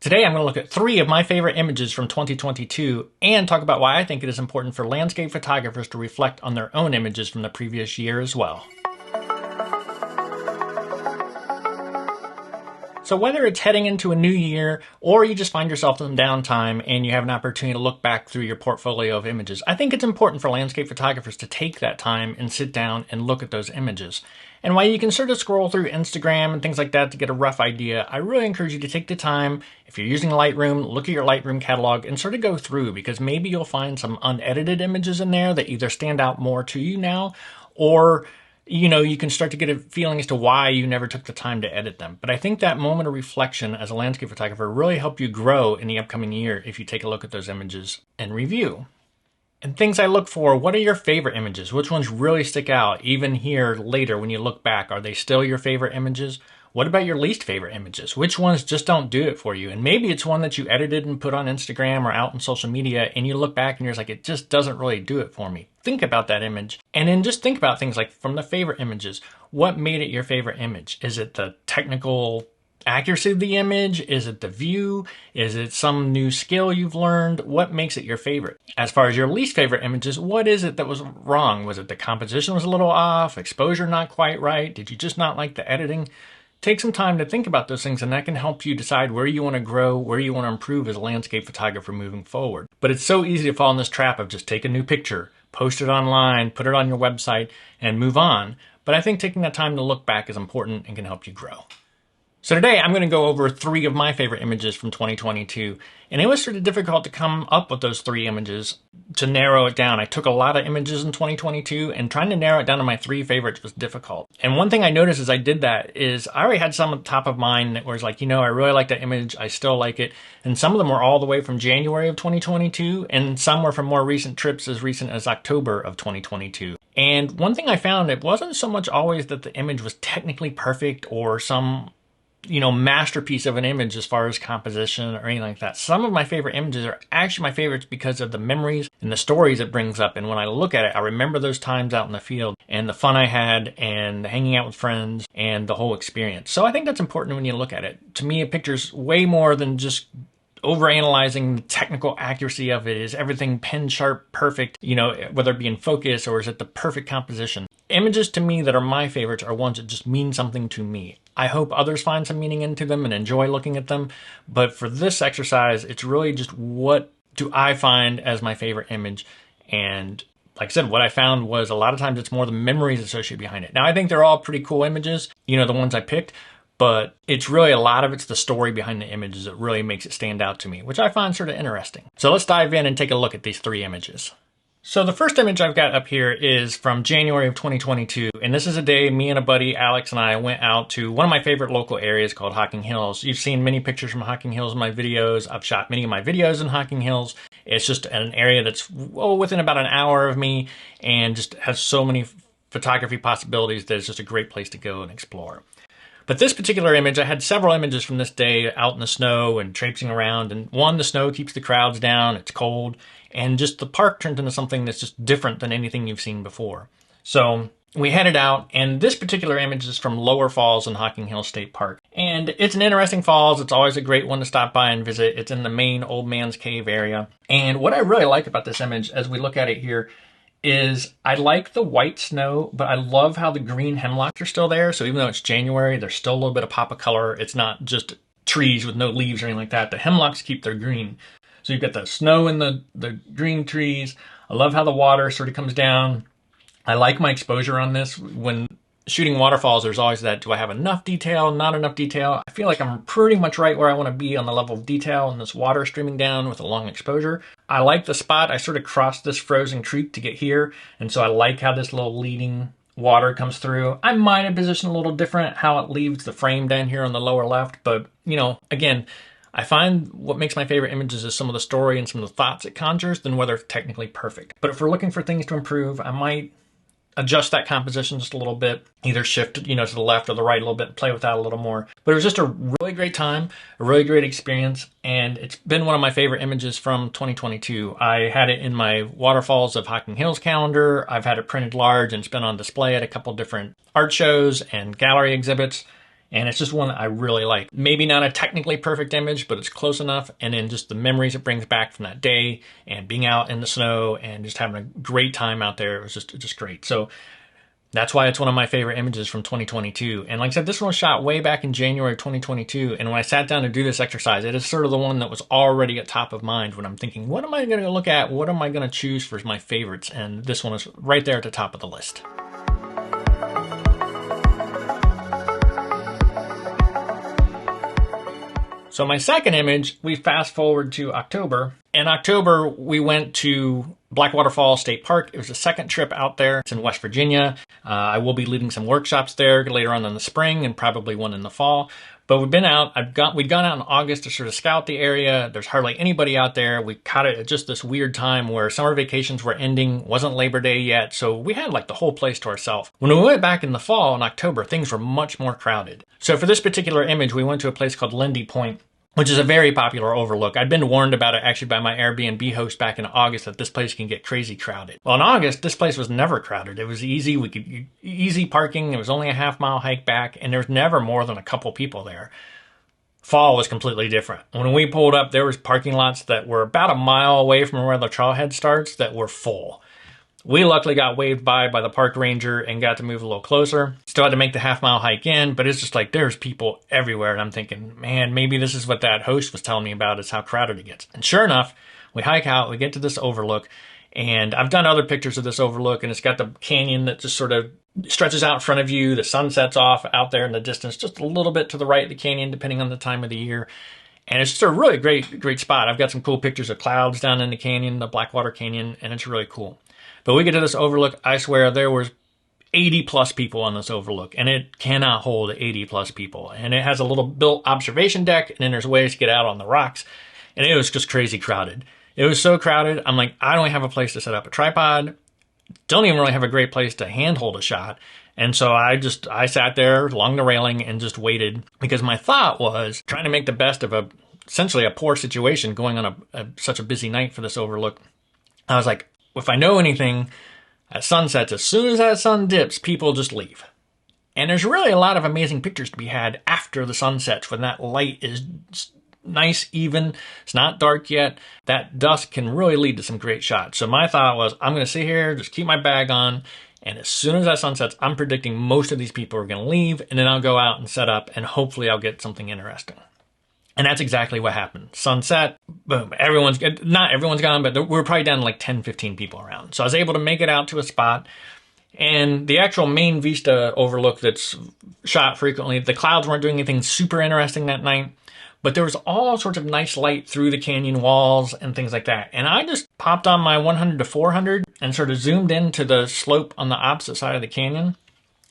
Today I'm going to look at 3 of my favorite images from 2022 and talk about why I think it is important for landscape photographers to reflect on their own images from the previous year as well. So whether it's heading into a new year or you just find yourself in downtime and you have an opportunity to look back through your portfolio of images, I think it's important for landscape photographers to take that time and sit down and look at those images. And while you can sort of scroll through Instagram and things like that to get a rough idea, I really encourage you to take the time, if you're using Lightroom, look at your Lightroom catalog and sort of go through, because maybe you'll find some unedited images in there that either stand out more to you now, or you can start to get a feeling as to why you never took the time to edit them. But I think that moment of reflection as a landscape photographer really help you grow in the upcoming year if you take a look at those images and review. And things I look for, what are your favorite images? Which ones really stick out? Even here later when you look back, are they still your favorite images? What about your least favorite images? Which ones just don't do it for you? And maybe it's one that you edited and put on Instagram or out on social media and you look back and you're just like, it just doesn't really do it for me. Think about that image and then just think about things like from the favorite images. What made it your favorite image? Is it the technical accuracy of the image? Is it the view? Is it some new skill you've learned? What makes it your favorite? As far as your least favorite images, what is it that was wrong? Was it the composition was a little off? Exposure not quite right? Did you just not like the editing? Take some time to think about those things, and that can help you decide where you want to grow, where you want to improve as a landscape photographer moving forward. But it's so easy to fall in this trap of just take a new picture, post it online, put it on your website, and move on. But I think taking that time to look back is important and can help you grow. So today I'm going to go over 3 of my favorite images from 2022, and it was sort of difficult to come up with those 3 images to narrow it down. I took a lot of images in 2022 and trying to narrow it down to my 3 favorites was difficult. And one thing I noticed as I did that is I already had some at the top of mind that was like, I really like that image, I still like it. And some of them were all the way from January of 2022, and some were from more recent trips as recent as October of 2022. And one thing I found, it wasn't so much always that the image was technically perfect or some masterpiece of an image as far as composition or anything like that. Some of my favorite images are actually my favorites because of the memories and the stories it brings up. And when I look at it, I remember those times out in the field and the fun I had and hanging out with friends and the whole experience. So I think that's important when you look at it. To me, a picture's way more than just overanalyzing the technical accuracy of it. Is everything pen sharp perfect, whether it be in focus or is it the perfect composition? Images to me that are my favorites are ones that just mean something to me. I hope others find some meaning into them and enjoy looking at them. But for this exercise, it's really just what do I find as my favorite image? And like I said, what I found was a lot of times it's more the memories associated behind it. Now, I think they're all pretty cool images, the ones I picked, but it's really a lot of it's the story behind the images that really makes it stand out to me, which I find sort of interesting. So let's dive in and take a look at these 3 images. So the first image I've got up here is from January of 2022, and this is a day me and a buddy, Alex, and I went out to one of my favorite local areas called Hocking Hills. You've seen many pictures from Hocking Hills in my videos. I've shot many of my videos in Hocking Hills. It's just an area that's within about an hour of me and just has so many photography possibilities that it's just a great place to go and explore. But this particular image, I had several images from this day out in the snow and traipsing around. And one, the snow keeps the crowds down, it's cold, and just the park turns into something that's just different than anything you've seen before. So we headed out, and this particular image is from Lower Falls in Hocking Hills State Park. And it's an interesting falls. It's always a great one to stop by and visit. It's in the main Old Man's Cave area. And what I really like about this image as we look at it here is I like the white snow, but I love how the green hemlocks are still there. So even though it's January, there's still a little bit of pop of color. It's not just trees with no leaves or anything like that. The hemlocks keep their green. So you've got the snow and the green trees. I love how the water sort of comes down. I like my exposure on this. When shooting waterfalls, there's always that, do I have enough detail, not enough detail? I feel like I'm pretty much right where I want to be on the level of detail and this water streaming down with a long exposure. I like the spot. I sort of crossed this frozen creek to get here, and so I like how this little leading water comes through. I might have positioned a little different how it leaves the frame down here on the lower left, but again, I find what makes my favorite images is some of the story and some of the thoughts it conjures than whether it's technically perfect. But if we're looking for things to improve, I might adjust that composition just a little bit, either shift, to the left or the right a little bit, play with that a little more. But it was just a really great time, a really great experience, and it's been one of my favorite images from 2022. I had it in my Waterfalls of Hocking Hills calendar. I've had it printed large and it's been on display at a couple different art shows and gallery exhibits. And it's just one that I really like. Maybe not a technically perfect image, but it's close enough. And then just the memories it brings back from that day and being out in the snow and just having a great time out there. It was just great. So that's why it's one of my favorite images from 2022. And like I said, this one was shot way back in January of 2022. And when I sat down to do this exercise, it is sort of the one that was already at top of mind when I'm thinking, what am I going to look at? What am I going to choose for my favorites? And this one is right there at the top of the list. So my second image, we fast forward to October. In October, we went to Blackwater Falls State Park. It was the second trip out there. It's in West Virginia. I will be leading some workshops there later on in the spring and probably one in the fall. But we've been out. We'd gone out in August to sort of scout the area. There's hardly anybody out there. We caught it at just this weird time where summer vacations were ending. Wasn't Labor Day yet. So we had like the whole place to ourselves. When we went back in the fall in October, things were much more crowded. So for this particular image, we went to a place called Lindy Point, which is a very popular overlook. I'd been warned about it actually by my Airbnb host back in August that this place can get crazy crowded. Well, in August, this place was never crowded. It was easy. We could easy parking. It was only a half-mile hike back, and there was never more than a couple people there. Fall was completely different. When we pulled up, there was parking lots that were about a mile away from where the trailhead starts that were full. We luckily got waved by the park ranger and got to move a little closer. Still had to make the half-mile hike in, but it's just like there's people everywhere. And I'm thinking, man, maybe this is what that host was telling me about, is how crowded it gets. And sure enough, we hike out, we get to this overlook, and I've done other pictures of this overlook, and it's got the canyon that just sort of stretches out in front of you. The sun sets off out there in the distance, just a little bit to the right of the canyon, depending on the time of the year. And it's just a really great spot. I've got some cool pictures of clouds down in the canyon, the Blackwater Canyon, and it's really cool. But we get to this overlook, I swear there was 80 plus people on this overlook, and it cannot hold 80 plus people. And it has a little built observation deck, and then there's ways to get out on the rocks. And it was just crazy crowded. It was so crowded. I'm like, I don't have a place to set up a tripod. Don't even really have a great place to handhold a shot. And so I sat there along the railing and just waited, because my thought was trying to make the best of essentially a poor situation going on such a busy night for this overlook. I was like, if I know anything, at sunsets, as soon as that sun dips, people just leave. And there's really a lot of amazing pictures to be had after the sun sets when that light is nice, even. It's not dark yet. That dusk can really lead to some great shots. So my thought was, I'm going to sit here, just keep my bag on, and as soon as that sun sets, I'm predicting most of these people are going to leave, and then I'll go out and set up, and hopefully I'll get something interesting. And that's exactly what happened. Sunset, boom, not everyone's gone, but we're probably down to like 10, 15 people around. So I was able to make it out to a spot. And the actual main vista overlook that's shot frequently, the clouds weren't doing anything super interesting that night, but there was all sorts of nice light through the canyon walls and things like that. And I just popped on my 100 to 400 and sort of zoomed into the slope on the opposite side of the canyon.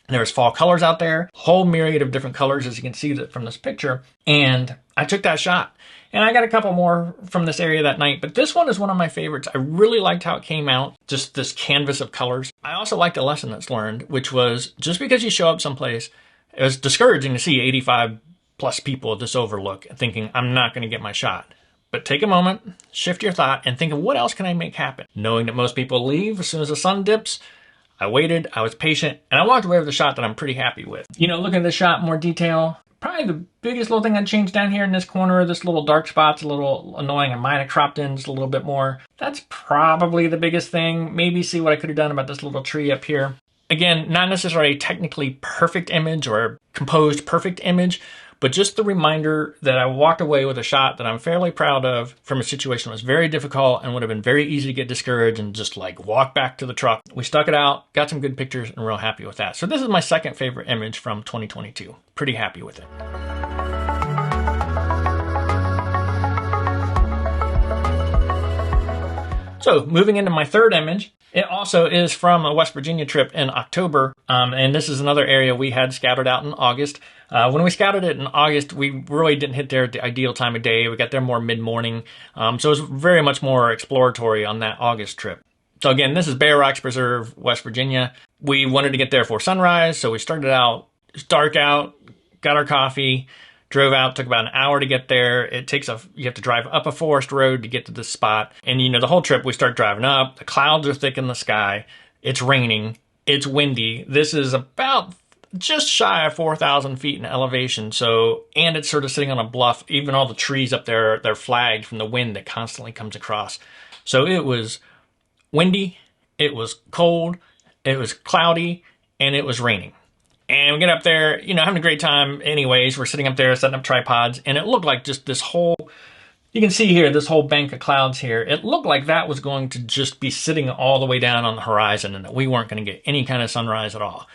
There was fall colors out there, whole myriad of different colors, as you can see from this picture. And I took that shot. And I got a couple more from this area that night, but this one is one of my favorites. I really liked how it came out, just this canvas of colors. I also liked a lesson that's learned, which was just because you show up someplace, it was discouraging to see 85 plus people at this overlook thinking, I'm not going to get my shot. But take a moment, shift your thought, and think of what else can I make happen? Knowing that most people leave as soon as the sun dips, I waited, I was patient, and I walked away with a shot that I'm pretty happy with. You know, looking at this shot in more detail, probably the biggest little thing I'd change down here in this corner, this little dark spot's a little annoying. I might have cropped in just a little bit more. That's probably the biggest thing. Maybe see what I could have done about this little tree up here. Again, not necessarily a technically perfect image or a composed perfect image, but just the reminder that I walked away with a shot that I'm fairly proud of from a situation that was very difficult and would have been very easy to get discouraged and just like walk back to the truck. We stuck it out, got some good pictures, and real happy with that. So this is my second favorite image from 2022. Pretty happy with it. So moving into my third image, it also is from a West Virginia trip in October, and this is another area we had scouted out in August. When we scouted it in August, we really didn't hit there at the ideal time of day. We got there more mid-morning, so it was very much more exploratory on that August trip. So again, this is Bear Rocks Preserve, West Virginia. We wanted to get there for sunrise, so we started out, it's dark out, got our coffee, drove out, took about an hour to get there. You have to drive up a forest road to get to this spot. And the whole trip we start driving up, the clouds are thick in the sky, it's raining, it's windy. This is about just shy of 4,000 feet in elevation. So, and it's sort of sitting on a bluff. Even all the trees up there, they're flagged from the wind that constantly comes across. So it was windy, it was cold, it was cloudy, and it was raining. And we get up there, you know, having a great time anyways. We're sitting up there setting up tripods, and it looked like just this whole, you can see here, this whole bank of clouds here. It looked like that was going to just be sitting all the way down on the horizon and that we weren't going to get any kind of sunrise at all.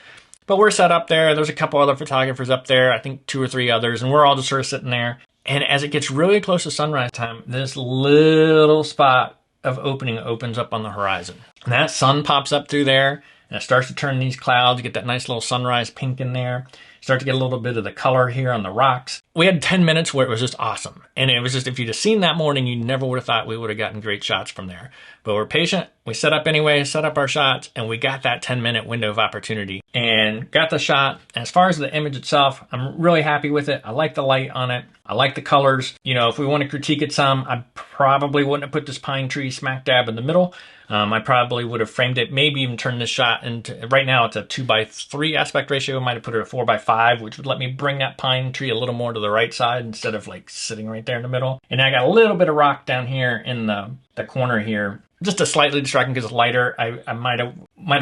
But we're set up there. There's a couple other photographers up there, I think 2 or 3 others, and we're all just sort of sitting there. And as it gets really close to sunrise time, this little spot of opening opens up on the horizon. And that sun pops up through there, and it starts to turn these clouds, get that nice little sunrise pink in there. Start to get a little bit of the color here on the rocks. We had 10 minutes where it was just awesome. And it was just, if you'd have seen that morning, you never would have thought we would have gotten great shots from there. But we're patient. We set up anyway, set up our shots, and we got that 10-minute window of opportunity and got the shot. As far as the image itself, I'm really happy with it. I like the light on it. I like the colors. You know, if we want to critique it some, I probably wouldn't have put this pine tree smack dab in the middle. I probably would have framed it, maybe even turned this shot into, right now it's a 2:3 aspect ratio. I might have put it at 4:5, which would let me bring that pine tree a little more to the right side instead of like sitting right there in the middle. And I got a little bit of rock down here in the corner here. Just a slightly distracting because it's lighter. I might have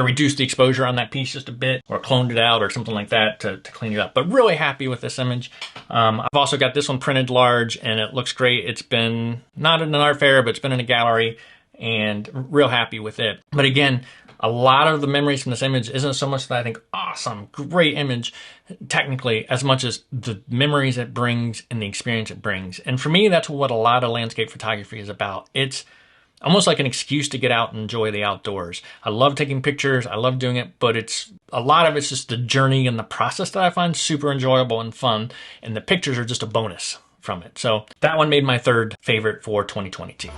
reduced the exposure on that piece just a bit or cloned it out or something like that to clean it up. But really happy with this image. I've also got this one printed large and it looks great. It's been not in an art fair, but it's been in a gallery and real happy with it. But again, a lot of the memories from this image isn't so much that I think, awesome, great image, technically, as much as the memories it brings and the experience it brings. And for me, that's what a lot of landscape photography is about. It's almost like an excuse to get out and enjoy the outdoors. I love taking pictures, I love doing it, but a lot of it's just the journey and the process that I find super enjoyable and fun, and the pictures are just a bonus from it. So that one made my third favorite for 2022.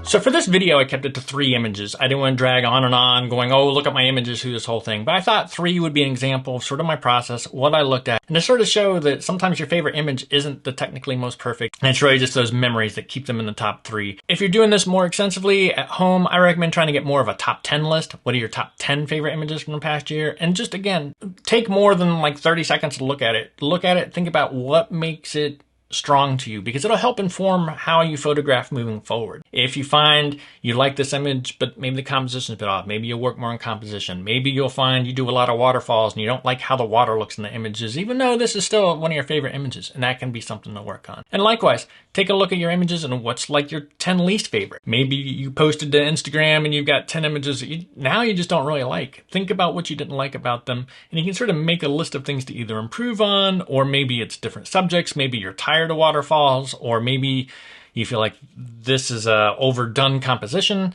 So for this video, I kept it to 3 images. I didn't want to drag on and on going, oh, look at my images through this whole thing. But I thought 3 would be an example of sort of my process, what I looked at, and to sort of show that sometimes your favorite image isn't the technically most perfect. And it's really just those memories that keep them in the top 3. If you're doing this more extensively at home, I recommend trying to get more of a top 10 list. What are your top 10 favorite images from the past year? And just, again, take more than like 30 seconds to look at it. Look at it, think about what makes it strong to you, because it'll help inform how you photograph moving forward. If you find you like this image, but maybe the composition's a bit off, maybe you'll work more on composition. Maybe you'll find you do a lot of waterfalls and you don't like how the water looks in the images, even though this is still one of your favorite images, and that can be something to work on. And likewise, take a look at your images and what's like your 10 least favorite. Maybe you posted to Instagram and you've got 10 images that now you just don't really like. Think about what you didn't like about them, and you can sort of make a list of things to either improve on, or maybe it's different subjects, maybe you're tired of waterfalls, or maybe you feel like this is a overdone composition.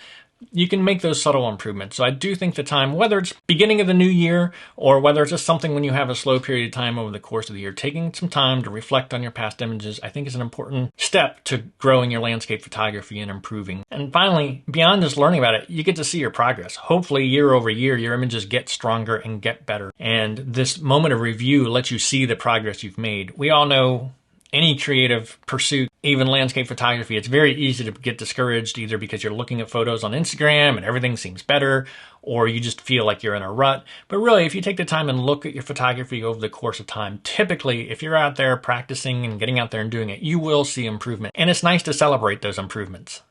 You can make those subtle improvements. So I do think the time, whether it's beginning of the new year or whether it's just something when you have a slow period of time over the course of the year, taking some time to reflect on your past images, I think is an important step to growing your landscape photography and improving. And finally, beyond just learning about it, you get to see your progress. Hopefully year over year, your images get stronger and get better. And this moment of review lets you see the progress you've made. We all know any creative pursuit, even landscape photography, it's very easy to get discouraged either because you're looking at photos on Instagram and everything seems better, or you just feel like you're in a rut. But really, if you take the time and look at your photography over the course of time, typically, if you're out there practicing and getting out there and doing it, you will see improvement. And it's nice to celebrate those improvements.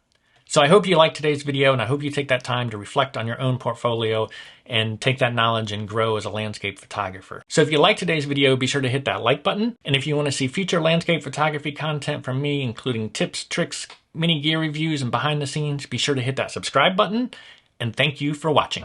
So I hope you liked today's video, and I hope you take that time to reflect on your own portfolio and take that knowledge and grow as a landscape photographer. So if you liked today's video, be sure to hit that like button. And if you want to see future landscape photography content from me, including tips, tricks, mini gear reviews, and behind the scenes, be sure to hit that subscribe button. And thank you for watching.